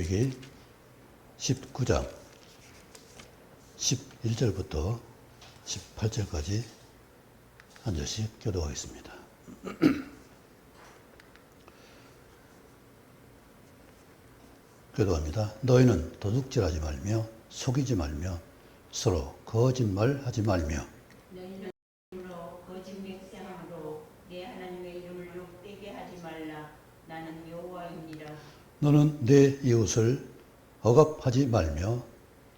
레위기 19장 11절부터 18절까지 한 절씩 교도하겠습니다. 교도합니다. 너희는 도둑질하지 말며 속이지 말며 서로 거짓말하지 말며 너희는 거짓 맹세함으로 내 하나님의 이름을 욕되게 하지 말라. 나는 여호와이니라. 너는 내 이웃을 억압하지 말며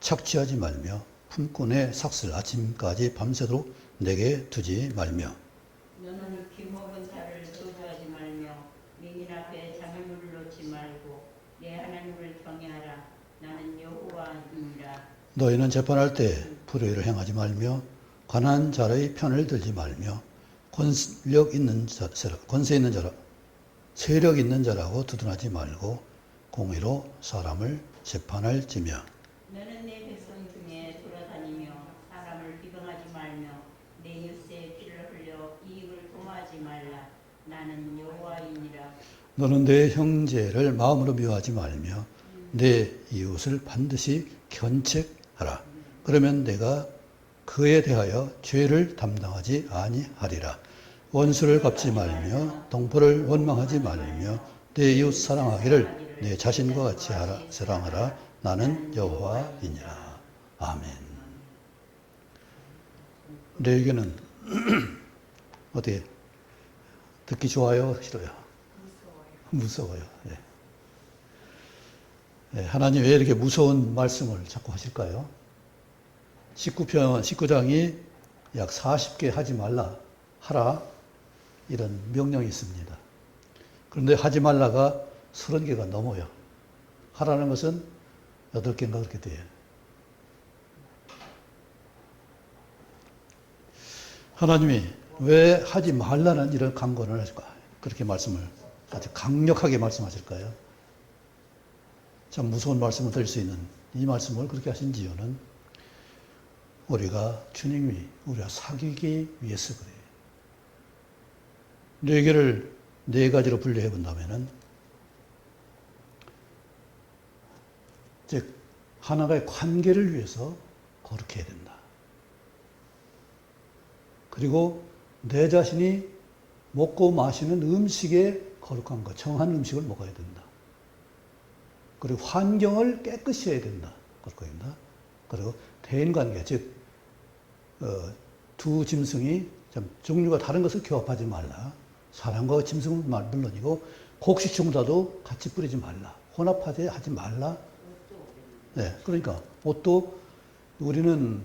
착취하지 말며 품꾼의 삭슬 아침까지 밤새도록 내게 두지 말며 너는 기먹은 자를 저주하지 말며 맹인 앞에 장애물을 놓지 말고 내 하나님을 경외하라. 나는 여호와이니라. 너희는 재판할 때 불의를 행하지 말며 가난한 자의 편을 들지 말며 권세 있는 자라 세력 있는 자라고 두둔하지 말고 공의로 사람을 재판할지며 너는 내 백성 중에 돌아다니며 사람을 비방하지 말며 내 이웃의 피를 흘려 이익을 도모하지 말라. 나는 여호와이니라. 너는 내 형제를 마음으로 미워하지 말며 내 이웃을 반드시 견책하라. 그러면 내가 그에 대하여 죄를 담당하지 아니하리라. 원수를 갚지 말며 동포를 원망하지 말며 내 이웃 사랑하기를 내 자신과 같이 사랑하라. 나는 여호와이니라. 아멘. 레위기는 어떻게 듣기 좋아요? 싫어요? 무서워요. 예. 예, 하나님 왜 이렇게 무서운 말씀을 자꾸 하실까요? 19장이 약 40개 하지 말라, 하라, 이런 명령이 있습니다. 그런데 하지 말라가 30개가 넘어요. 하라는 것은 8개인가 그렇게 돼요. 하나님이 왜 하지 말라는 이런 강권을 하실까? 그렇게 말씀을 아주 강력하게 말씀하실까요? 참 무서운 말씀을 드릴 수 있는 이 말씀을 그렇게 하신 이유는 우리가 주님이 우리와 사귀기 위해서 그래요. 레위기를 4가지로 분류해 본다면은, 즉 하나가의 관계를 위해서 거룩해야 된다. 그리고 내 자신이 먹고 마시는 음식에 거룩한 것, 정한 음식을 먹어야 된다. 그리고 환경을 깨끗이 해야 된다. 그렇게 된다. 그리고 대인관계, 즉 두 짐승이 좀 종류가 다른 것을 교합하지 말라. 사람과 짐승은 물론이고 곡식충과도 같이 뿌리지 말라. 혼합하지 하지 말라. 네, 그러니까 옷도 우리는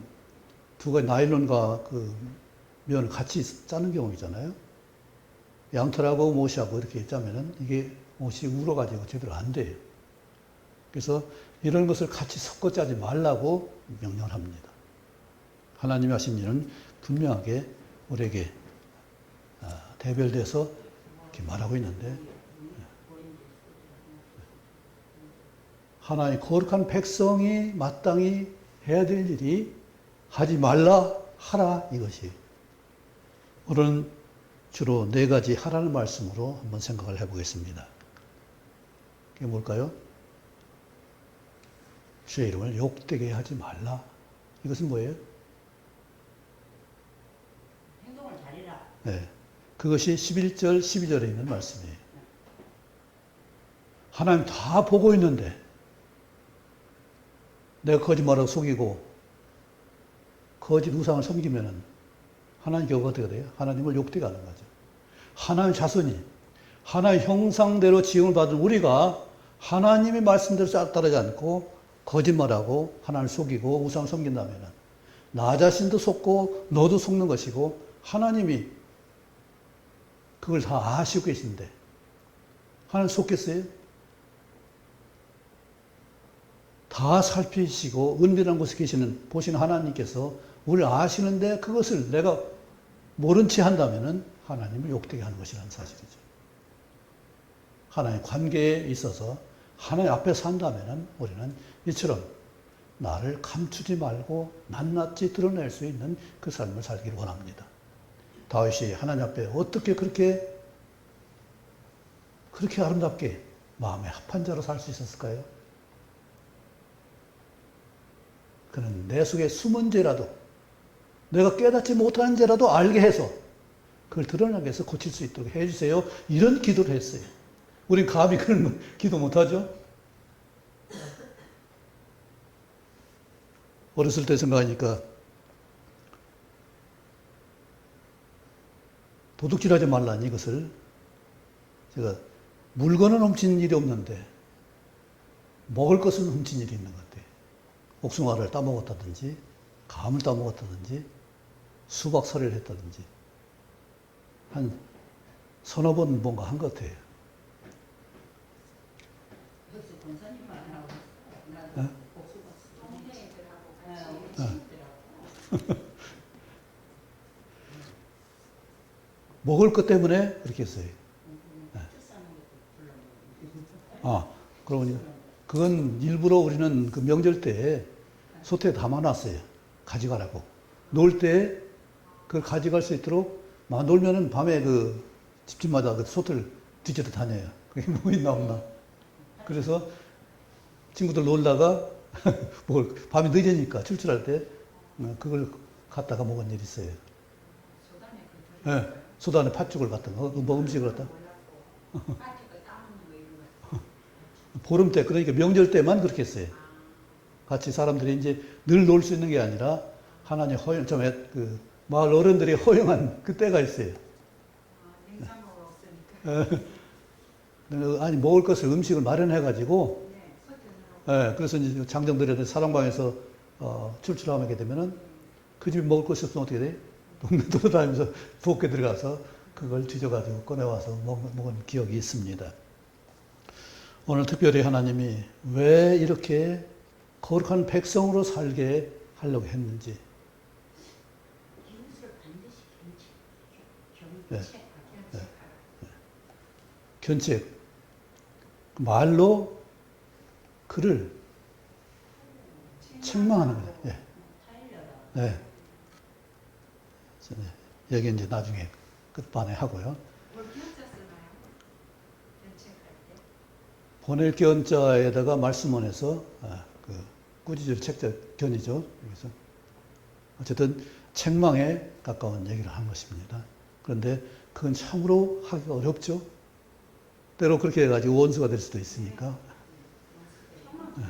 두 가지 나일론과 그 면을 같이 짜는 경우 있잖아요. 양털하고 못하고 이렇게 짜면은 이게 옷이 울어가지고 제대로 안 돼요. 그래서 이런 것을 같이 섞어 짜지 말라고 명령을 합니다. 하나님이 하신 일은 분명하게 우리에게 대별돼서 이렇게 말하고 있는데, 하나님 거룩한 백성이 마땅히 해야 될 일이 하지 말라, 하라, 이것이. 오늘은 주로 4가지 하라는 말씀으로 한번 생각을 해보겠습니다. 그게 뭘까요? 주의 이름을 욕되게 하지 말라. 이것은 뭐예요? 행동을 잘해라. 네. 그것이 11절, 12절에 있는 말씀이에요. 하나님 다 보고 있는데 내가 거짓말하고 속이고 거짓 우상을 섬기면은 하나님 결과가 어떻게 돼요? 하나님을 욕되게 하는 거죠. 하나님 자손이 하나님 형상대로 지음을 받은 우리가 하나님의 말씀대로 싹 따르지 않고 거짓말하고 하나님을 속이고 우상을 섬긴다면은 나 자신도 속고 너도 속는 것이고 하나님이 그걸 다 아시고 계신데 하나님 속겠어요? 다 살피시고 은밀한 곳에 보시는 하나님께서 우리를 아시는데 그것을 내가 모른 채 한다면은 하나님을 욕되게 하는 것이라는 사실이죠. 하나님 관계에 있어서 하나님 앞에 산다면은 우리는 이처럼 나를 감추지 말고 낱낱이 드러낼 수 있는 그 삶을 살기를 원합니다. 다윗이 하나님 앞에 어떻게 그렇게 아름답게 마음에 합한 자로 살 수 있었을까요? 그는 내 속에 숨은 죄라도 내가 깨닫지 못하는 죄라도 알게 해서 그걸 드러나게 해서 고칠 수 있도록 해주세요. 이런 기도를 했어요. 우린 감히 그런 기도 못하죠? 어렸을 때 생각하니까 도둑질하지 말라니 이것을 제가 물건은 훔친 일이 없는데 먹을 것은 훔친 일이 있는 것 같아요. 복숭아를 따먹었다든지 감을 따먹었다든지 수박 서리를 했다든지 한 서너 번 뭔가 한 것 같아요. 여기서 권사님만 하고 네? 나도 복수가 동생애들하고 같이 친구들하고 먹을 것 때문에 그렇게 했어요. 아, 그러고 보니 그건 일부러 우리는 그 명절 때 소태에 담아놨어요. 가져가라고. 놀 때 그걸 가져갈 수 있도록 막 놀면은 밤에 그 집집마다 그 소태를 뒤져도 다녀요. 그게 뭐 있나 없나. 그래서 친구들 놀다가 밤이 늦으니까 출출할 때 그걸 갖다가 먹은 일이 있어요. 네, 소단에 팥죽을 갖다가 뭐 음식을 갖다. 보름 때, 그러니까 명절 때만 그렇게 했어요. 같이 사람들이 이제 늘 놀 수 있는 게 아니라 하나님 허용, 그 마을 어른들이 허용한 그 때가 있어요. 아니, 먹을 것을 음식을 마련해가지고, 그래서 이제 장정들의 사랑방에서 출출하게 되면은 그 집에 먹을 것이 없으면 어떻게 돼? 동네 돌아다니면서 부엌에 들어가서 그걸 뒤져가지고 꺼내와서 먹은 기억이 있습니다. 오늘 특별히 하나님이 왜 이렇게 거룩한 백성으로 살게 하려고 했는지. 네. 네. 네. 견책. 말로 그를 책망하는 거예요. 네. 네. 여기 이제 나중에 끝반에 하고요. 보낼 견자에다가 말씀원에서 그 꾸짖을 책자 견이죠. 여기서 어쨌든 책망에 가까운 얘기를 한 것입니다. 그런데 그건 참으로 하기가 어렵죠. 때로 그렇게 해가지고 원수가 될 수도 있으니까. 네.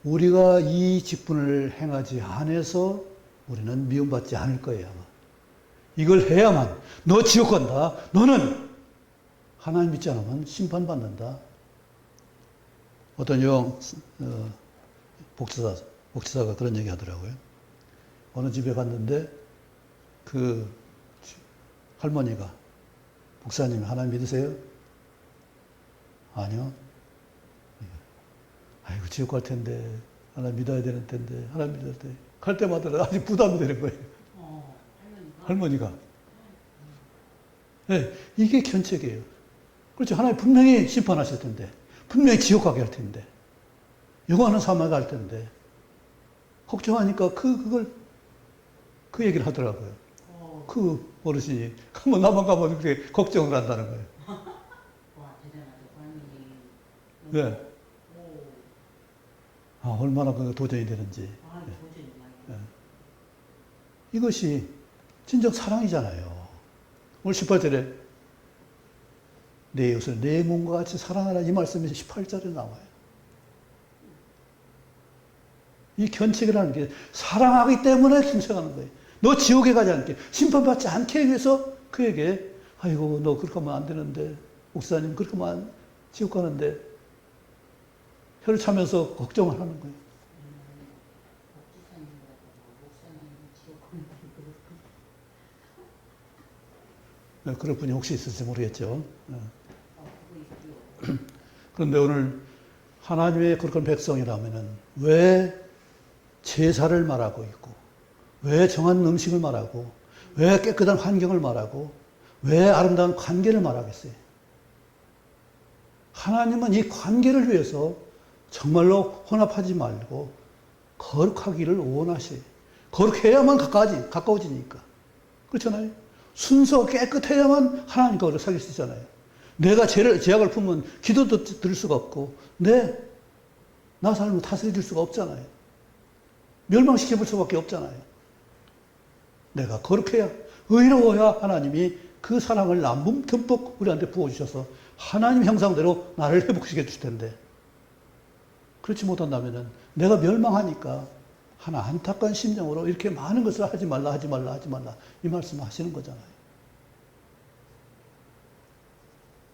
우리가 이 직분을 행하지 않아서 우리는 미움받지 않을 거예요, 아마. 이걸 해야만 너 지옥 간다. 너는 하나님 믿지 않으면 심판받는다. 어떤 복지사가 그런 얘기 하더라고요. 어느 집에 갔는데 그 할머니가 목사님 하나님 믿으세요? 아니요. 아이고 지옥 갈 텐데 하나님 믿어야 되는 텐데 하나님 믿을 때 갈 때마다 아직 부담이 되는 거예요. 할머니가. 네, 이게 견책이에요. 그렇죠. 하나님 분명히 심판하실 텐데, 분명히 지옥 가게 할 텐데, 영원한 사막에 갈 텐데, 걱정하니까 그 얘기를 하더라고요. 그 어르신이, 가면 나만 가면 그렇게 걱정을 한다는 거예요. 와, 대단하다. 네. 아, 얼마나 그 도전이 되는지. 도전이 많이. 네. 이것이 진정 사랑이잖아요. 오늘 18절에 내 이웃을 내 몸과 같이 사랑하라 이 말씀이 18절에 나와요. 이 견책이라는 게 사랑하기 때문에 견책하는 거예요. 너 지옥에 가지 않게 심판받지 않게 위해서 그에게 아이고 너 그렇게 하면 안 되는데 목사님 그렇게 하면 지옥 가는데 혀를 차면서 걱정을 하는 거예요. 네, 그럴 분이 혹시 있을지 모르겠죠. 그런데 오늘 하나님의 거룩한 백성이라면 왜 제사를 말하고 있고, 왜 정한 음식을 말하고, 왜 깨끗한 환경을 말하고, 왜 아름다운 관계를 말하겠어요? 하나님은 이 관계를 위해서 정말로 혼합하지 말고 거룩하기를 원하셔요. 거룩해야만 가까워지니까. 그렇잖아요. 순서 깨끗해야만 하나님과 우리가 사귈 수 있잖아요. 내가 제약을 품으면 기도도 들을 수가 없고, 나 삶을 다스려 줄 수가 없잖아요. 멸망시켜볼 수밖에 없잖아요. 내가 거룩해야, 의로워야 하나님이 그 사랑을 남분 듬뿍 우리한테 부어주셔서 하나님 형상대로 나를 회복시켜 주실 텐데, 그렇지 못한다면은 내가 멸망하니까 하나 안타까운 심정으로 이렇게 많은 것을 하지 말라, 하지 말라, 하지 말라. 이 말씀을 하시는 거잖아요.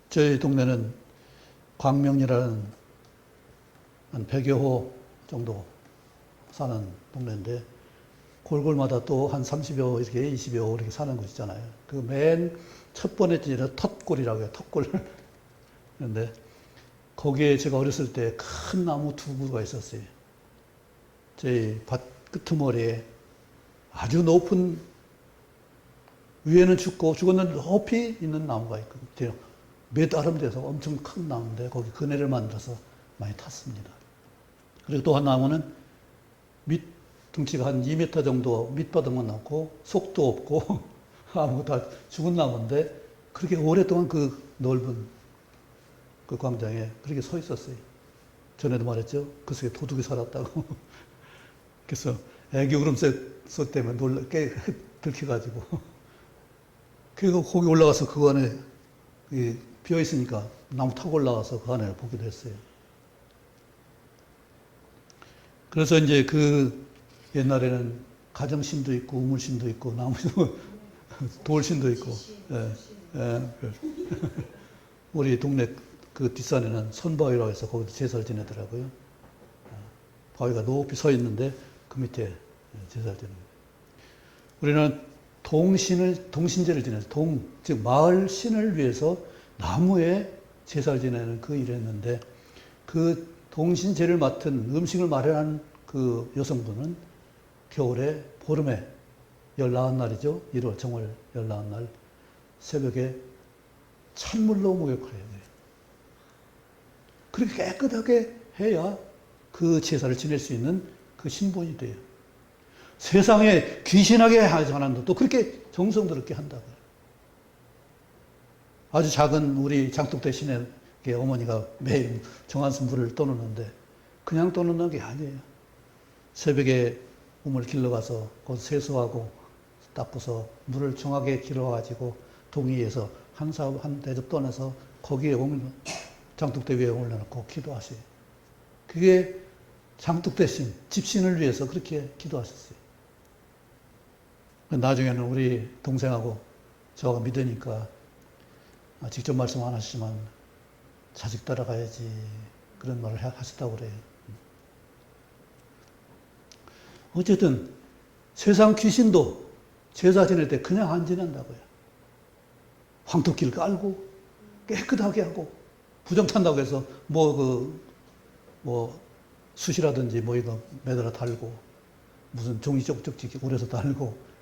저희 동네는 광명리라는 한 100여 호 정도 사는 동네인데, 골골마다 또 한 30여 호, 이렇게 20여 호 이렇게 사는 곳 있잖아요. 그 맨 첫 번째 지는 텄골이라고 해요. 텄골. 그런데 거기에 제가 어렸을 때 큰 나무 두 그루가 있었어요. 저희 밭 끄트머리에 아주 높은, 위에는 죽고 죽었는데 높이 있는 나무가 있거든요. 몇 아름 돼서 엄청 큰 나무인데 거기 그네를 만들어서 많이 탔습니다. 그리고 또 한 나무는 밑 등치가 한 2m 정도 밑바닥만 남고 속도 없고 아무 다 죽은 나무인데 그렇게 오랫동안 그 넓은 그 광장에 그렇게 서 있었어요. 전에도 말했죠. 그 속에 도둑이 살았다고. 그래서 애기 울음소 때문에 놀라 들켜가지고. 그리고 거기 올라가서 그 안에 비어 있으니까 나무 타고 올라가서 그 안에 보기도 했어요. 그래서 이제 그 옛날에는 가정신도 있고 우물신도 있고 나무신도 돌신도 있고. 예, 예. 우리 동네 그 뒷산에는 선바위라고 해서 거기도 제사를 지내더라고요. 바위가 높이 서 있는데 그 밑에 제사를 지내는 거예요. 우리는 동신제를 지내서 즉 마을 신을 위해서 나무에 제사를 지내는 그 일을 했는데, 그 동신제를 맡은 음식을 마련한 그 여성분은 겨울에 보름에 19날이죠. 1월 정월 19날 새벽에 찬물로 목욕을 해야 돼요. 그렇게 깨끗하게 해야 그 제사를 지낼 수 있는 그 신분이 돼요. 세상에 귀신하게 하지 않아도 또 그렇게 정성스럽게 한다고요. 아주 작은 우리 장독대 신의 어머니가 매일 정한수 물을 떠놓는데 그냥 떠놓는 게 아니에요. 새벽에 우물 길러가서 거기서 세수하고 닦고서 물을 정확하게 길어가지고 동이에서 한 대접 떠내서 거기에 장독대 위에 올려놓고 기도하세요. 그게 장독대 신, 집신을 위해서 그렇게 기도하셨어요. 나중에는 우리 동생하고 저하고 믿으니까 직접 말씀 안 하시지만 자식 따라가야지 그런 말을 하셨다고 그래요. 어쨌든 세상 귀신도 제사 지낼 때 그냥 안 지낸다고요. 황토길 깔고 깨끗하게 하고 부정 탄다고 해서 숯이라든지 이거 매달아 달고 무슨 종이 쪽쪽지 오려서 달고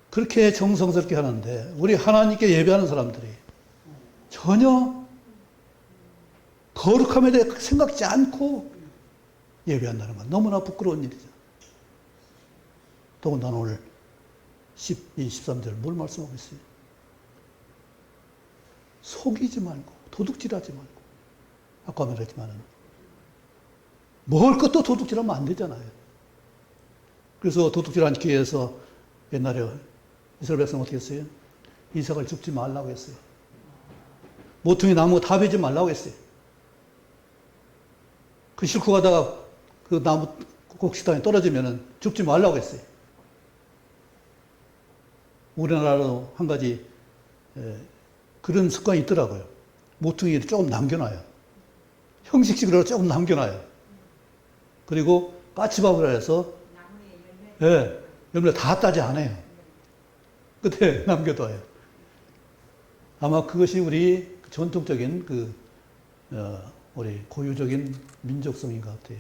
그렇게 정성스럽게 하는데 우리 하나님께 예배하는 사람들이 전혀 거룩함에 대해 생각지 않고 예배한다는 건 너무나 부끄러운 일이죠. 더군다나 오늘 12, 13절 뭘 말씀하고 있어요? 속이지 말고 도둑질하지 말고, 아까 말했지만 먹을 것도 도둑질하면 안 되잖아요. 그래서 도둑질하기 위해서 옛날에 이스라엘 백성 어떻게 했어요? 이삭을 죽지 말라고 했어요. 모퉁이 나무 다 베지 말라고 했어요. 그 싣고 가다가 그 나무 곡식단에 떨어지면은 죽지 말라고 했어요. 우리나라로 한 가지 그런 습관이 있더라고요. 모퉁이를 조금 남겨놔요. 형식식으로 조금 남겨놔요. 그리고 까치밥을 해서 열매 다 따지 않아요. 끝에 남겨둬요. 아마 그것이 우리 전통적인 우리 고유적인 민족성인 것 같아요.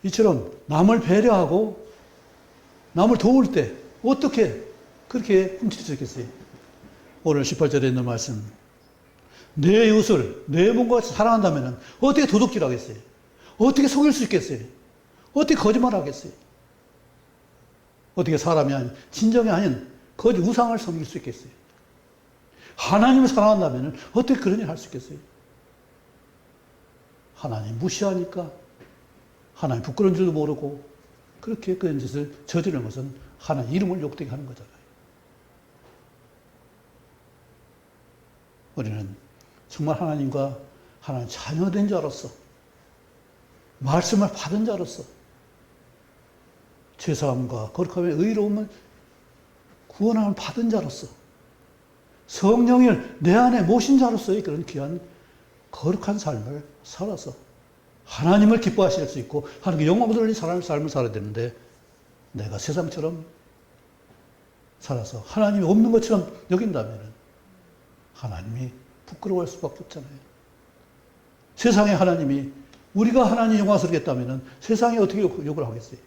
이처럼 남을 배려하고 남을 도울 때 어떻게 그렇게 훔칠 수 있겠어요? 오늘 18절에 있는 말씀. 내 이웃을 내 몸과 같이 사랑한다면 어떻게 도둑질하겠어요? 어떻게 속일 수 있겠어요? 어떻게 거짓말하겠어요? 어떻게 사람이 아닌 진정이 아닌 거짓 우상을 섬길 수 있겠어요? 하나님을 사랑한다면 어떻게 그런 일 할 수 있겠어요? 하나님 무시하니까 하나님 부끄러운 줄도 모르고 그렇게 그런 짓을 저지르는 것은 하나님 이름을 욕되게 하는 거잖아요. 우리는 정말 하나님과 하나님 자녀된 자로서 말씀을 받은 자로서 죄사함과 거룩함의 의로움을 구원함을 받은 자로서 성령을 내 안에 모신 자로서의 그런 귀한 거룩한 삶을 살아서 하나님을 기뻐하실 수 있고 하나님께 영광 돌리는 삶을 살아야 되는데 내가 세상처럼 살아서 하나님이 없는 것처럼 여긴다면 하나님이 부끄러워할 수밖에 없잖아요. 세상에 하나님이 우리가 하나님 영광스럽게 했다면 세상이 어떻게 욕을 하겠어요?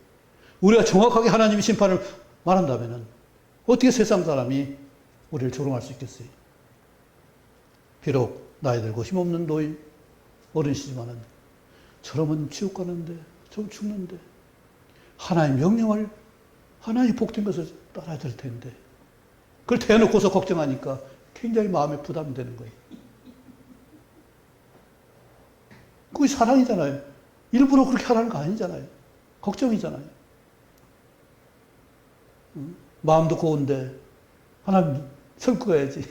우리가 정확하게 하나님의 심판을 말한다면 어떻게 세상 사람이 우리를 조롱할 수 있겠어요? 비록 나이 들고 힘없는 노인 어른이시지만은 저러면 지옥 가는데 저 죽는데 하나님 명령을 하나님 복된 것을 따라야 될 텐데 그걸 대놓고서 걱정하니까 굉장히 마음에 부담이 되는 거예요. 그게 사랑이잖아요. 일부러 그렇게 하라는 거 아니잖아요. 걱정이잖아요. 마음도 고운데 하나님 섬고 가야지.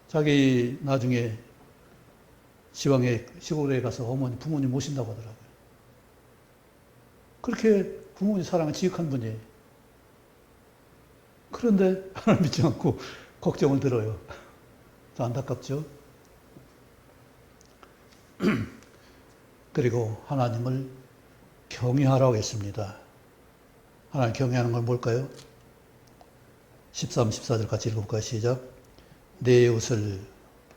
자기 나중에 지방에 시골에 가서 어머니 부모님 모신다고 하더라고요. 그렇게 부모님 사랑은 지극한 분이에요. 그런데 하나님 믿지 않고 걱정을 들어요. 안타깝죠? 그리고 하나님을 경외하라고 했습니다. 하나님 경외하는 건 뭘까요? 13, 14절 같이 읽어볼까요? 시작. 내 이웃을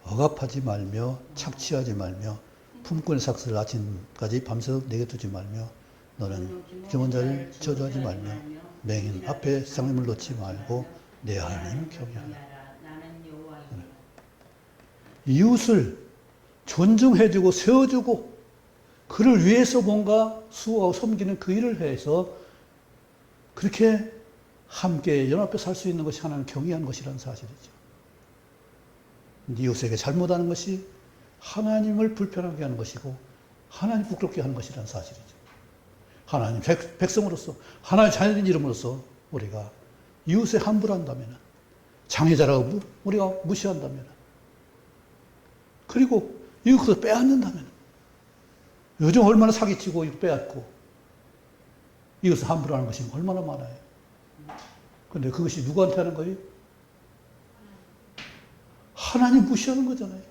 억압하지 말며 착취하지 말며 품꾼의 삭슬을 아침까지 밤새도록 내게 두지 말며 너는 기원자를 저주하지 말며 맹인 앞에 상임을 놓지 말고 내 하나님 경외하라. 이웃을 존중해주고 세워주고 그를 위해서 뭔가 수호하고 섬기는 그 일을 해서 그렇게 함께 연합해 살 수 있는 것이 하나님 경외하는 것이라는 사실이죠. 이웃에게 잘못하는 것이 하나님을 불편하게 하는 것이고 하나님 부끄럽게 하는 것이라는 사실이죠. 하나님 백성으로서 하나님 자녀된 이름으로서 우리가 이웃에 함부로 한다면 장애자라고 우리가 무시한다면 그리고 이웃에서 빼앗는다면 요즘 얼마나 사기치고 빼앗고 이웃을 함부로 하는 것이 얼마나 많아요. 그런데 그것이 누구한테 하는 거예요? 하나님 무시하는 거잖아요.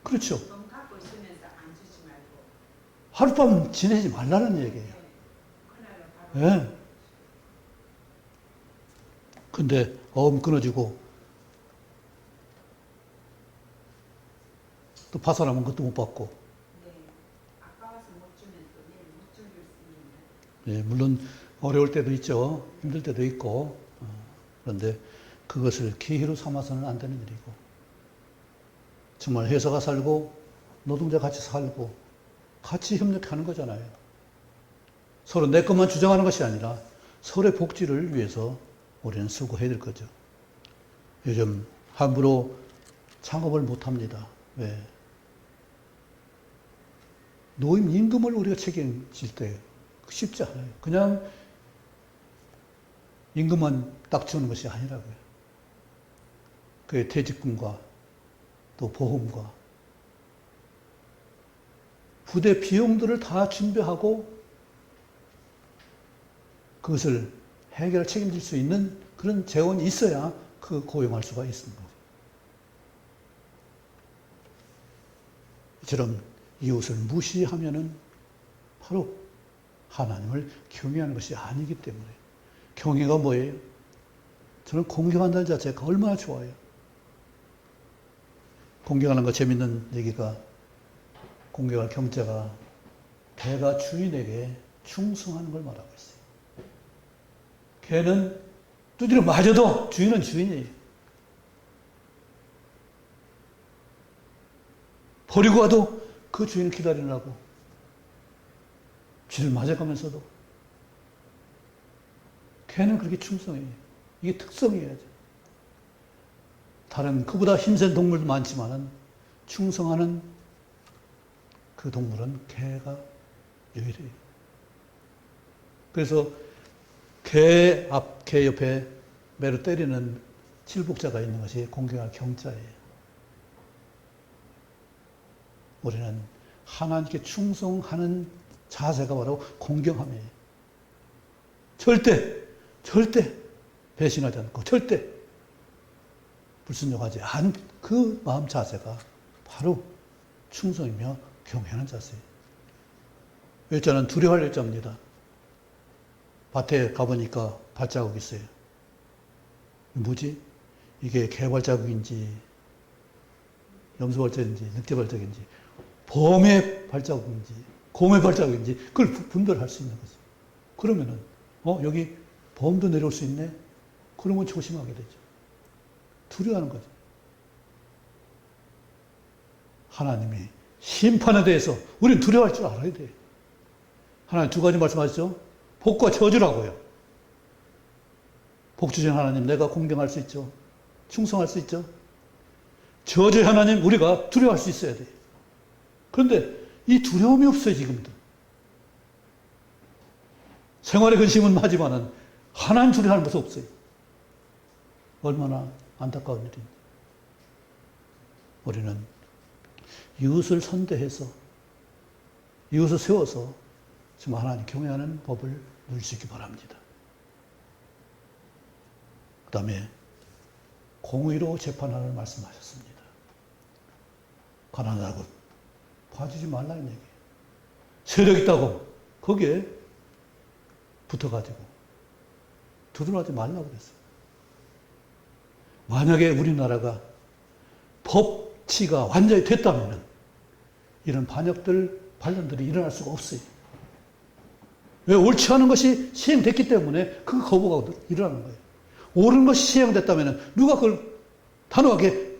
그렇죠. 돈 갖고 있으면서 안 주지 말고. 하룻밤 지내지 말라는 얘기예요. 예. 근데 어음 끊어지고 또 파산하면 그것도 못 받고. 네. 아까워서 못 주면 또 내일 못 줄일 수 있는. 예, 물론 어려울 때도 있죠. 힘들 때도 있고. 그런데 그것을 기회로 삼아서는 안 되는 일이고. 정말 회사가 살고 노동자 같이 살고 같이 협력하는 거잖아요. 서로 내 것만 주장하는 것이 아니라 서로의 복지를 위해서 우리는 수고해야 될 거죠. 요즘 함부로 창업을 못 합니다. 왜? 노임 임금을 우리가 책임질 때 쉽지 않아요. 그냥 임금만 딱 주는 것이 아니라고요. 그 퇴직금과 또 보험과 부대 비용들을 다 준비하고 그것을 해결 책임질 수 있는 그런 재원이 있어야 그 고용할 수가 있는 거죠. 이처럼 이웃을 무시하면은 바로 하나님을 경외하는 것이 아니기 때문에 경외가 뭐예요? 저는 공경한다는 자체가 얼마나 좋아요. 공경하는 거 재밌는 얘기가 공경할 경자가 개가 주인에게 충성하는 걸 말하고 있어요. 개는 두드려 맞아도 주인은 주인이에요. 버리고 와도 그 주인을 기다리느라고 쥐를 맞아가면서도 개는 그렇게 충성해요. 이게 특성이에요. 다른 그보다 힘센 동물도 많지만은 충성하는 그 동물은 개가 유일해요. 그래서 개 옆에 매를 때리는 칠복자가 있는 것이 공경할 경자예요. 우리는 하나님께 충성하는 자세가 바로 공경함이에요. 절대 배신하지 않고 절대 불순종하지 않은 그 마음 자세가 바로 충성이며 경외하는 자세예요. 일자는 두려워할 일자입니다. 밭에 가보니까 발자국이 있어요. 뭐지? 이게 개 발자국인지 염소 발자국인지 늑대 발자국인지 범의 발자국인지 곰의 발자국인지 그걸 분별할 수 있는 거죠. 그러면은 여기 범도 내려올 수 있네? 그러면 조심하게 되죠. 두려워하는 거죠. 하나님이 심판에 대해서 우리는 두려워할 줄 알아야 돼요. 하나님 두 가지 말씀하셨죠? 복과 저주라고요. 복 주신 하나님 내가 공경할 수 있죠. 충성할 수 있죠. 저주의 하나님 우리가 두려워할 수 있어야 돼요. 그런데 이 두려움이 없어요, 지금도. 생활의 근심은 하지만은 하나님 두려워하는 것은 없어요. 얼마나 안타까운 일인지. 우리는 이웃을 선대해서 이웃을 세워서 정말 하나님 경외하는 법을 누릴 수 있기 바랍니다. 그 다음에 공의로 재판하는 말씀하셨습니다. 가난하고 봐주지 말라는 얘기예요. 세력 있다고 거기에 붙어가지고 두드러하지 말라고 그랬어요. 만약에 우리나라가 법치가 완전히 됐다면 이런 반역들이 일어날 수가 없어요. 왜? 옳지 않은 것이 시행됐기 때문에 그 거부가 일어나는 거예요. 옳은 것이 시행됐다면 누가 그걸 단호하게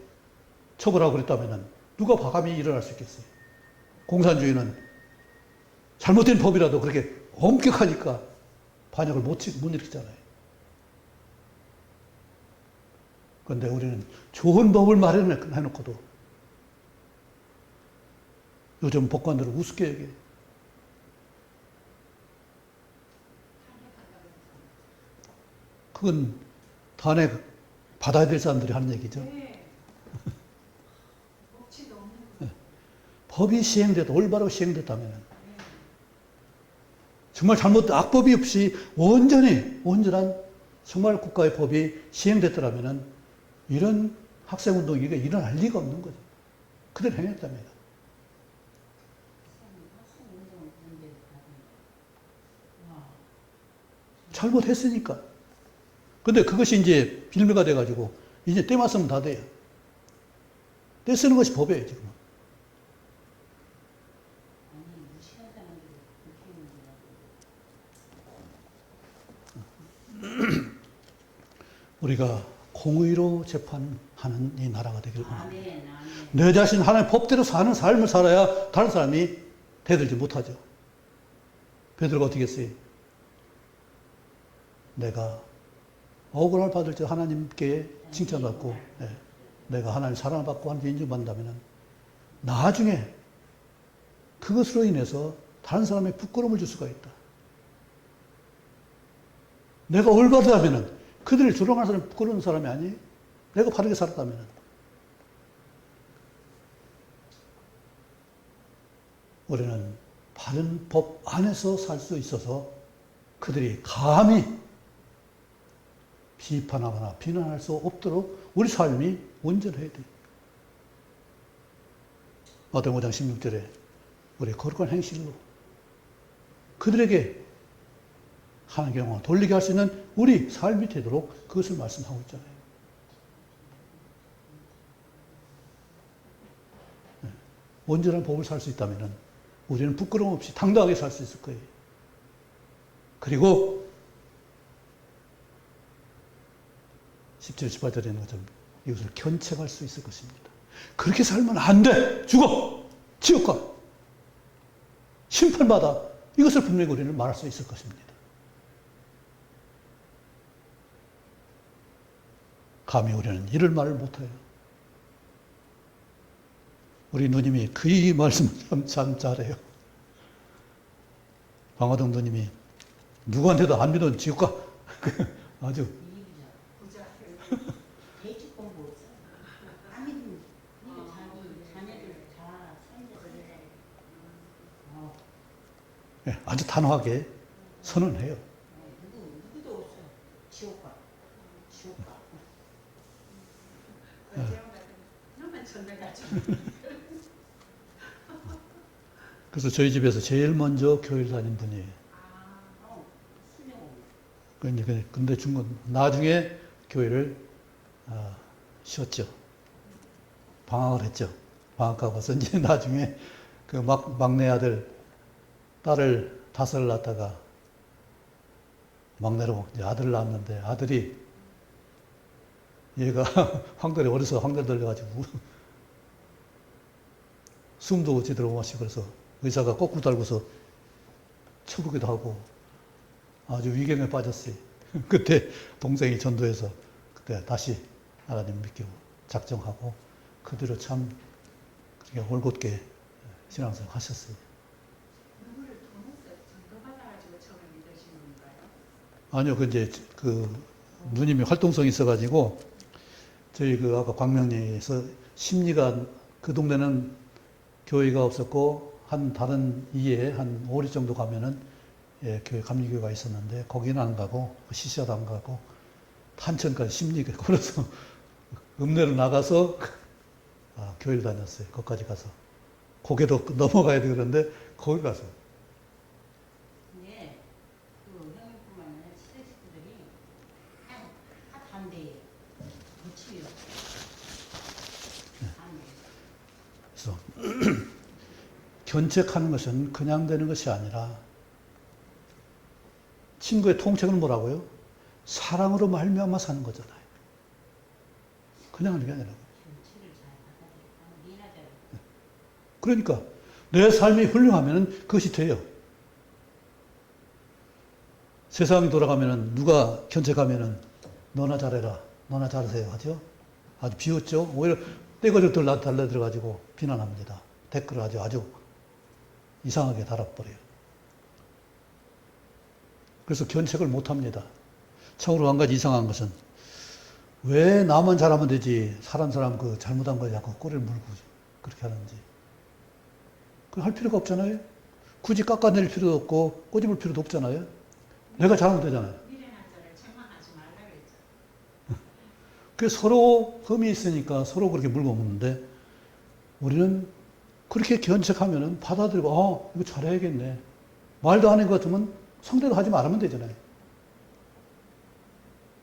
처벌하고 그랬다면 누가 감히 일어날 수 있겠어요. 공산주의는 잘못된 법이라도 그렇게 엄격하니까 반역을 못 일으키잖아요. 그런데 우리는 좋은 법을 마련해놓고도 요즘 법관들을 우습게 얘기해요. 그건 탄핵 받아야 될 사람들이 하는 얘기죠. 네. 법치도 없는 거. 법이 시행돼도 올바로 시행됐다면 정말 악법이 없이 온전한 정말 국가의 법이 시행됐더라면 이런 학생운동이 일어날 리가 없는 거죠. 그대로 행했답니다. 잘못했으니까. 근데 그것이 이제 빌미가 돼가지고 이제 때 맞으면 다 돼요. 때 쓰는 것이 법이에요, 지금. 우리가 공의로 재판하는 이 나라가 되기를 원합니다. 내 자신 하나님의 법대로 사는 삶을 살아야 다른 사람이 대들지 못하죠. 베드로가 어떻게 했어요? 내가 억울함을 받을 때 하나님께 칭찬받고 내가 하나님 사랑을 받고 하나님께 인정받는다면 나중에 그것으로 인해서 다른 사람의 부끄러움을 줄 수가 있다. 내가 올바르다면 그들을 조롱하는 사람이 부끄러운 사람이 아니에요. 내가 바르게 살았다면. 우리는 바른 법 안에서 살 수 있어서 그들이 감히 비판하거나 비난할 수 없도록 우리 삶이 온전해야 돼요. 마태복음 5장 16절에 우리 거룩한 행실로 그들에게 하나님께 영광을 돌리게 할 수 있는 우리 삶이 되도록 그것을 말씀하고 있잖아요. 온전한 법을 살 수 있다면 우리는 부끄러움 없이 당당하게 살 수 있을 거예요. 그리고 17, 18절에 있는 것처럼 이것을 견책할 수 있을 것입니다. 그렇게 살면 안 돼! 죽어! 지옥 가! 심판받아! 이것을 분명히 우리는 말할 수 있을 것입니다. 감히 우리는 이럴 말을 못해요. 우리 누님이 그 이 말씀을 참 잘해요. 방화동 누님이 누구한테도 안 믿어도 지옥 가. 아주. 부자. 대직 공부 없어. 안 믿으면 자녀들 다 손자들. 예, 아주 단호하게 선언해요. 누구도 없어. 지옥 가. 지옥 가. 어제랑 같은 너만 전달 가죠. 그래서 저희 집에서 제일 먼저 교회를 다닌 분이에요. 근데 나중에 교회를 쉬었죠. 방학을 했죠. 방학하고 와서 이제 나중에 그 막내 아들, 딸을 5을 낳다가 막내로 이제 아들을 낳았는데 아들이 얘가 황달에 어려서 황달 들려가지고 숨도 제대로 못 마시고 그래서 의사가 거꾸로 달고서 쳐보기도 하고 아주 위경에 빠졌어요. 그때 동생이 전도해서 그때 다시 하나님 믿기고 작정하고 그 뒤로 참 그렇게 올곧게 신앙생활 하셨어요. 누구를 통해서 전도받아가지고 처음에 믿으신 건가요? 아니요, 그 누님이 활동성이 있어가지고 저희 그 아까 광명리에서 심리가 그 동네는 교회가 없었고 다른 이에 한 5리 정도 가면은 예, 교회 감리교회가 있었는데 거기는 안 가고 시시하도 안 가고 탄천까지 심리가 걸어서 읍내로 나가서 교회를 다녔어요. 거기까지 가서 고개도 넘어가야 돼 그런데 거기 가서 근데 그 형님뿐만 아니라 시대 식구들이 다 반대예요. 고치요. 반대. 그래서 견책하는 것은 그냥 되는 것이 아니라 친구의 통책은 뭐라고요? 사랑으로 말미암아 사는 거잖아요. 그냥 하는 게 아니라고. 정치를 잘 받아들이고 미나자를 그러니까 내 삶이 훌륭하면 그것이 돼요. 세상이 돌아가면 누가 견책하면 너나 잘해라, 너나 잘하세요 하죠. 아주 비웃죠. 오히려 떼거적들 달려들어가지고 비난합니다. 댓글을 아주 이상하게 달아버려요. 그래서 견책을 못합니다. 참으로 한 가지 이상한 것은 왜 나만 잘하면 되지 사람 그 잘못한 거 자꾸 꼬리를 물고 그렇게 하는지. 할 필요가 없잖아요. 굳이 깎아낼 필요도 없고 꼬집을 필요도 없잖아요. 내가 잘하면 되잖아요. 미련한 자를 책망하지 말라 그랬죠. 그 서로 흠이 있으니까 서로 그렇게 물고 먹는데 우리는 그렇게 견책하면은 받아들이고 이거 잘해야겠네. 말도 안 한 것 같으면 상대도 하지 말으면 되잖아요.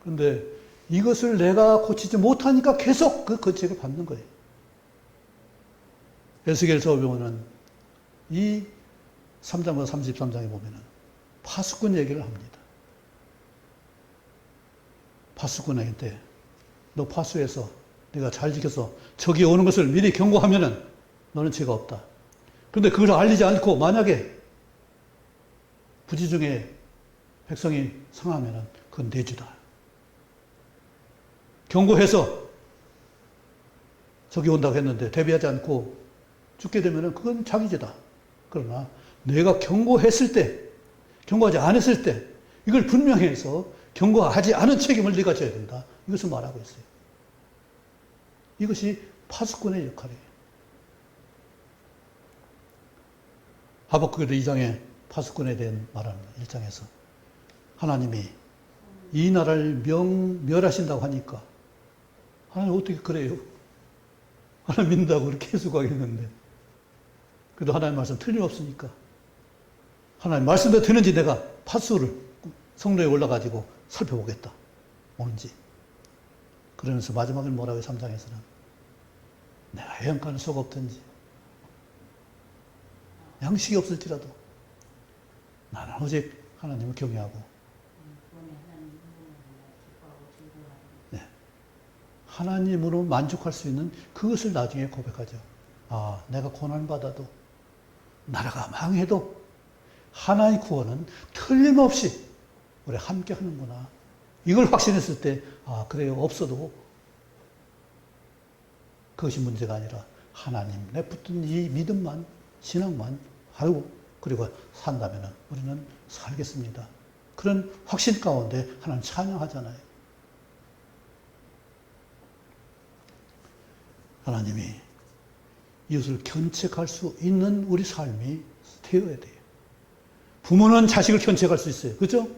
그런데 이것을 내가 고치지 못하니까 계속 그 견책을 받는 거예요. 에스겔서 보면은 이 3장과 33장에 보면은 파수꾼 얘기를 합니다. 파수꾼에게 너 파수해서 네가 잘 지켜서 적이 오는 것을 미리 경고하면은 너는 죄가 없다. 그런데 그걸 알리지 않고 만약에 부지 중에 백성이 상하면은 그건 내 죄다. 경고해서 적이 온다고 했는데 대비하지 않고 죽게 되면은 그건 자기 죄다. 그러나 내가 경고했을 때, 경고하지 않았을 때 이걸 분명히 해서 경고하지 않은 책임을 네가 져야 된다. 이것을 말하고 있어요. 이것이 파수꾼의 역할이에요. 하박국에도 2장에 파수꾼에 대한 말합니다. 1장에서. 하나님이 이 나라를 멸하신다고 하니까 하나님 어떻게 그래요? 하나님 믿는다고 그렇게 해수하겠는데 그래도 하나님 말씀 틀림없으니까 하나님 말씀대로 되는지 내가 파수를 성로에 올라가지고 살펴보겠다. 오는지. 그러면서 마지막에 뭐라고 해요? 3장에서는 내가 해안가는 속 없든지 양식이 없을지라도 나는 오직 하나님을 경외하고 네. 하나님으로 만족할 수 있는 그것을 나중에 고백하죠. 내가 고난받아도 나라가 망해도 하나의 구원은 틀림없이 우리 함께 하는구나. 이걸 확신했을 때 그래요. 없어도 그것이 문제가 아니라 하나님에 붙든 이 믿음만, 신앙만 하고 그리고 산다면 우리는 살겠습니다. 그런 확신 가운데 하나님 찬양하잖아요. 하나님이 이웃을 견책할 수 있는 우리 삶이 되어야 돼요. 부모는 자식을 견책할 수 있어요. 그죠?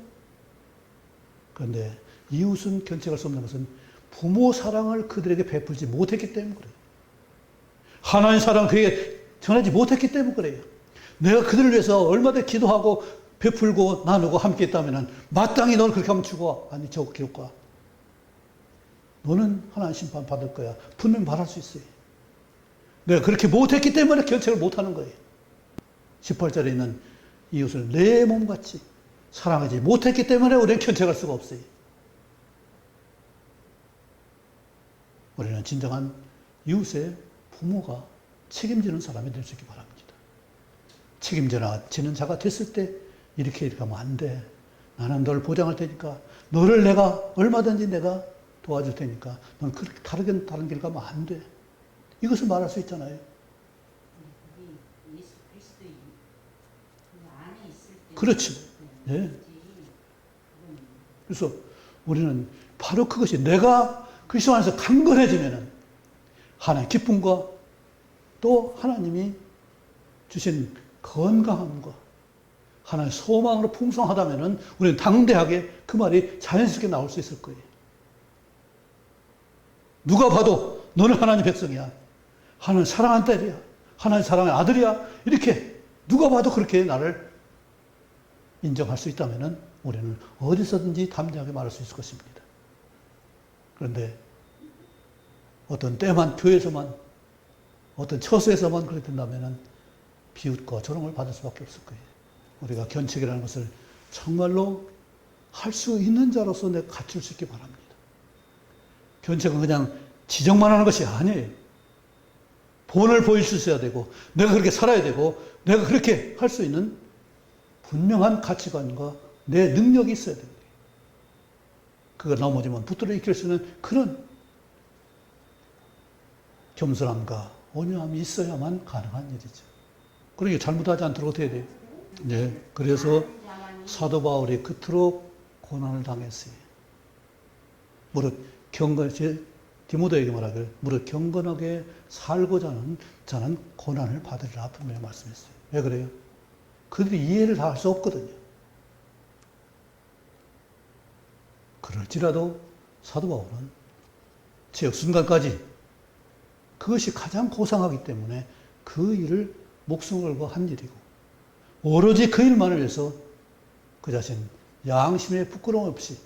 그런데 이웃은 견책할 수 없는 것은 부모 사랑을 그들에게 베풀지 못했기 때문에 그래요. 하나님 사랑 그에게 전하지 못했기 때문에 그래요. 내가 그들을 위해서 얼마나 기도하고 베풀고 나누고 함께 했다면 마땅히 너는 그렇게 하면 죽어. 아니 저 기록과 너는 하나님 심판 받을 거야. 분명히 말할 수 있어요. 내가 그렇게 못했기 때문에 견책을 못하는 거예요. 18절에 있는 이웃을 내 몸같이 사랑하지 못했기 때문에 우리는 견책할 수가 없어요. 우리는 진정한 이웃의 부모가 책임지는 사람이 될 수 있기 바랍니다. 책임지는 자가 됐을 때 이렇게 하면 안 돼. 나는 널 보장할 테니까 너를 내가 얼마든지 내가 도와줄 테니까 넌 그렇게 다른 길 가면 안 돼. 이것을 말할 수 있잖아요. 예수 그리스도인 그 안에 있을 때 그렇지. 네. 그래서 우리는 바로 그것이 내가 그리스도 안에서 강건해지면은 하나님의 기쁨과 또 하나님이 주신 건강함과 하나님의 소망으로 풍성하다면은 우리는 당대하게 그 말이 자연스럽게 나올 수 있을 거예요. 누가 봐도 너는 하나님 백성이야. 하나님 사랑한 딸이야. 하나님 사랑의 아들이야. 이렇게 누가 봐도 그렇게 나를 인정할 수 있다면은 우리는 어디서든지 담대하게 말할 수 있을 것입니다. 그런데 어떤 때만 교회에서만 어떤 처소에서만 그렇게 된다면은 비웃과 조롱을 받을 수밖에 없을 거예요. 우리가 견책이라는 것을 정말로 할 수 있는 자로서 내가 갖출 수 있기 바랍니다. 견책은 그냥 지적만 하는 것이 아니에요. 본을 보일 수 있어야 되고 내가 그렇게 살아야 되고 내가 그렇게 할 수 있는 분명한 가치관과 내 능력이 있어야 됩니다. 그걸 넘어지면 붙들어 익힐 수 있는 그런 겸손함과 온유함이 있어야만 가능한 일이죠. 그러니까 잘못하지 않도록 어떻게 해야 돼요? 네. 그래서 사도 바울이 그토록 고난을 당했어요. 무릇 디모데에게 말하길 무릇 경건하게 살고자 하는 자는 고난을 받으리라 분명히 말씀했어요. 왜 그래요? 그들이 이해를 다 할 수 없거든요. 그럴지라도 사도 바울은 지역 순간까지 그것이 가장 고상하기 때문에 그 일을 목숨을 걸고 한 일이고 오로지 그 일만을 위해서 그 자신 양심에 부끄러움 없이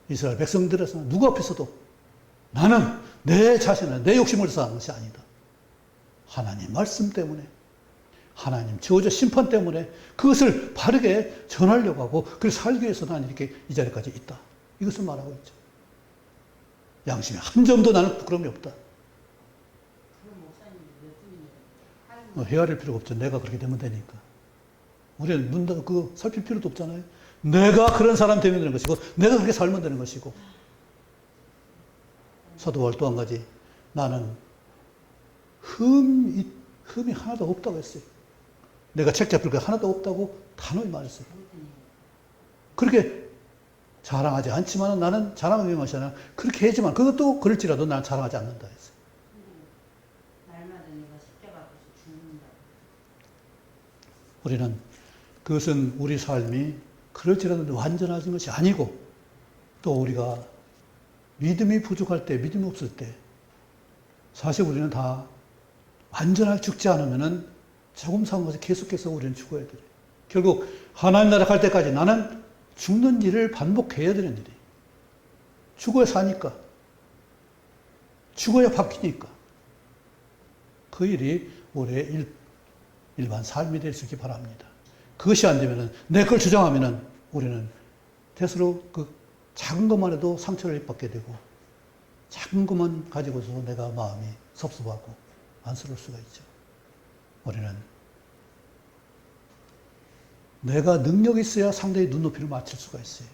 이스라엘 백성들에서 누구 앞에서도 나는 내 자신을 내 욕심을 위해서 하는 것이 아니다. 하나님 말씀 때문에 하나님 지어져 심판 때문에 그것을 바르게 전하려고 하고 그걸 살기 위해서 나는 이렇게 이 자리까지 있다. 이것을 말하고 있죠. 양심에 한 점도 나는 부끄러움이 없다. 헤아릴 필요가 없죠. 내가 그렇게 되면 되니까. 우리는 살필 필요도 없잖아요. 내가 그런 사람 되면 되는 것이고, 내가 그렇게 살면 되는 것이고. 사도 바울 또 한 가지. 나는 흠이 하나도 없다고 했어요. 내가 책 잡힐 게 하나도 없다고 단호히 말했어요. 그렇게 자랑하지 않지만 나는 자랑하는 것이 아니라 그렇게 하지만 그것도 그럴지라도 나는 자랑하지 않는다 했어요. 날마다 내가 십자가 앞에서 죽는다. 우리는 그것은 우리 삶이 그럴지라도 완전하신 것이 아니고 또 우리가 믿음이 부족할 때, 믿음이 없을 때 사실 우리는 다 완전하게 죽지 않으면은 조금 사는 것에 계속해서 우리는 죽어야 돼요. 결국 하나님 나라 갈 때까지 나는 죽는 일을 반복해야 되는 일이에요. 죽어야 사니까. 죽어야 바뀌니까. 그 일이 우리의 일반 삶이 될 수 있기 바랍니다. 그것이 안 되면은, 내 걸 주장하면은 우리는 대수로 그 작은 것만 해도 상처를 받게 되고, 작은 것만 가지고서 내가 마음이 섭섭하고 안쓰러울 수가 있죠. 우리는 내가 능력이 있어야 상대의 눈높이를 맞출 수가 있어요.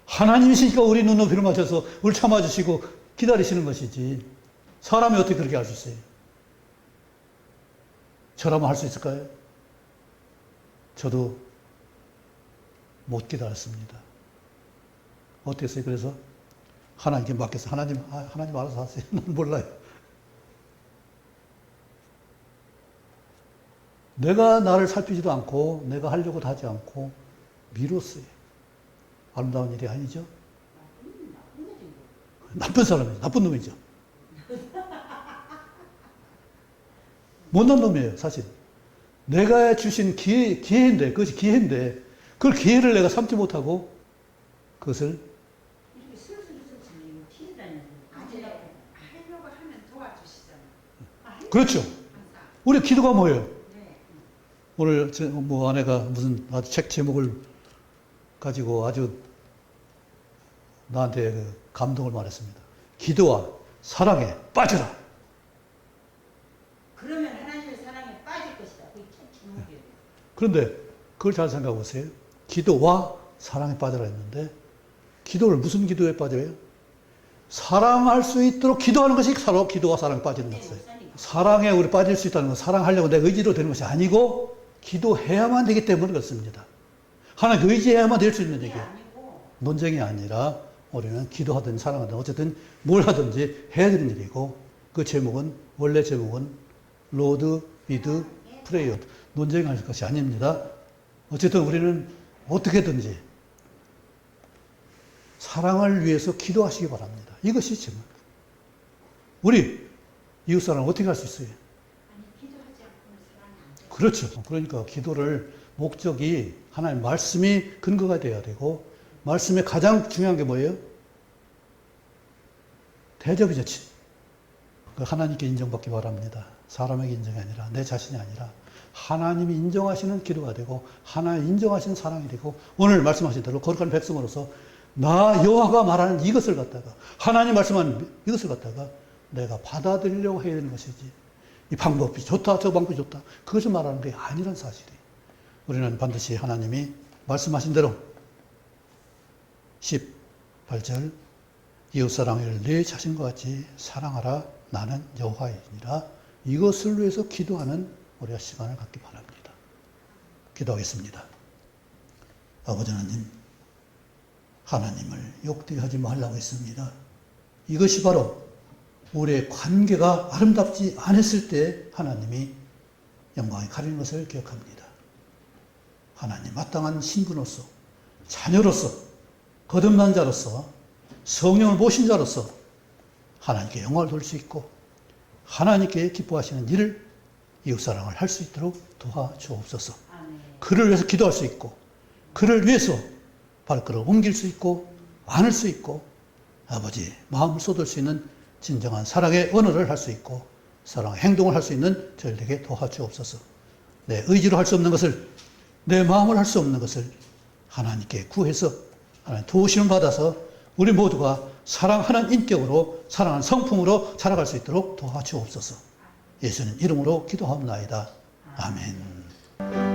하나님이시니까 우리 눈높이를 맞춰서 우리 참아주시고 기다리시는 것이지. 사람이 어떻게 그렇게 할 수 있어요? 저라면 할 수 있을까요? 저도 못 기다렸습니다. 어떻게 했어요? 그래서 하나님께 맡겼어요. 하나님 알아서 하세요. 난 몰라요. 내가 나를 살피지도 않고 내가 하려고 하지 않고 미뤘어요. 아름다운 일이 아니죠? 나쁜 사람이죠. 나쁜 놈이죠. 못난 놈이에요, 사실. 내가 주신 기회인데, 그것이 기회인데, 그걸 기회를 내가 삼지 못하고 그것을 이렇게 슬슬슬슬 튀어다니는 아직 하려고 하면 도와주시잖아요. 그렇죠. 항상. 우리 기도가 뭐예요? 네. 오늘 뭐 아내가 무슨 아주 책 제목을 가지고 아주 나한테 그 감동을 말했습니다. 기도와 사랑에 빠져라. 그러면 하나님의 사랑에 빠질 것이다. 그게 참 중요해요. 그런데 그걸 잘 생각해 보세요. 기도와 사랑에 빠져라 했는데 기도를 무슨 기도에 빠져요? 사랑할 수 있도록 기도하는 것이 바로 기도와 사랑에 빠지는 것이에요. 사랑에 우리 빠질 수 있다는 건 사랑하려고 내 의지로 되는 것이 아니고 기도해야만 되기 때문에 그렇습니다. 하나님 의지해야만 될 수 있는 그게 얘기예요. 아니고 논쟁이 아니라 우리는 기도하든 사랑하든 어쨌든 뭘 하든지 해야 되는 일이고 그 제목은 원래 제목은 로드 위드 프레이어 논쟁할 것이 아닙니다. 어쨌든 우리는 어떻게든지 사랑을 위해서 기도하시기 바랍니다. 이것이 제목. 우리 이웃사랑을 어떻게 할 수 있어요? 아니 기도하지 않고는 사랑이 안 돼. 그렇죠. 그러니까 기도를 목적이 하나님 말씀이 근거가 되어야 되고 말씀의 가장 중요한 게 뭐예요? 대접이죠. 하나님께 인정받기 바랍니다. 사람에게 인정이 아니라 내 자신이 아니라 하나님이 인정하시는 기도가 되고 하나님 인정하시는 사랑이 되고 오늘 말씀하신 대로 거룩한 백성으로서 나 여호와가 말하는 이것을 갖다가 하나님 말씀하는 이것을 갖다가 내가 받아들이려고 해야 되는 것이지 이 방법이 좋다 저 방법이 좋다 그것을 말하는 게 아니란 사실이에요. 우리는 반드시 하나님이 말씀하신 대로 18절 이웃사랑을 내 자신과 같이 사랑하라 나는 여호와이니라 이것을 위해서 기도하는 우리가 시간을 갖기 바랍니다. 기도하겠습니다. 아버지 하나님 하나님을 욕되게 말라고 했습니다. 이것이 바로 우리의 관계가 아름답지 않았을 때 하나님이 영광이 가리는 것을 기억합니다. 하나님 마땅한 신분으로서 자녀로서 거듭난 자로서 성령을 모신 자로서 하나님께 영광을 돌릴 수 있고 하나님께 기뻐하시는 일을 이웃사랑을 할 수 있도록 도와주옵소서. 아멘. 그를 위해서 기도할 수 있고 그를 위해서 발걸음을 옮길 수 있고 안을 수 있고 아버지 마음을 쏟을 수 있는 진정한 사랑의 언어를 할 수 있고 사랑의 행동을 할 수 있는 저희에게 도와주옵소서. 내 의지로 할 수 없는 것을 내 마음을 할 수 없는 것을 하나님께 구해서 하나님 도우심을 받아서 우리 모두가 사랑하는 인격으로 사랑하는 성품으로 자라갈 수 있도록 도와주옵소서. 예수님 이름으로 기도하옵나이다. 아멘.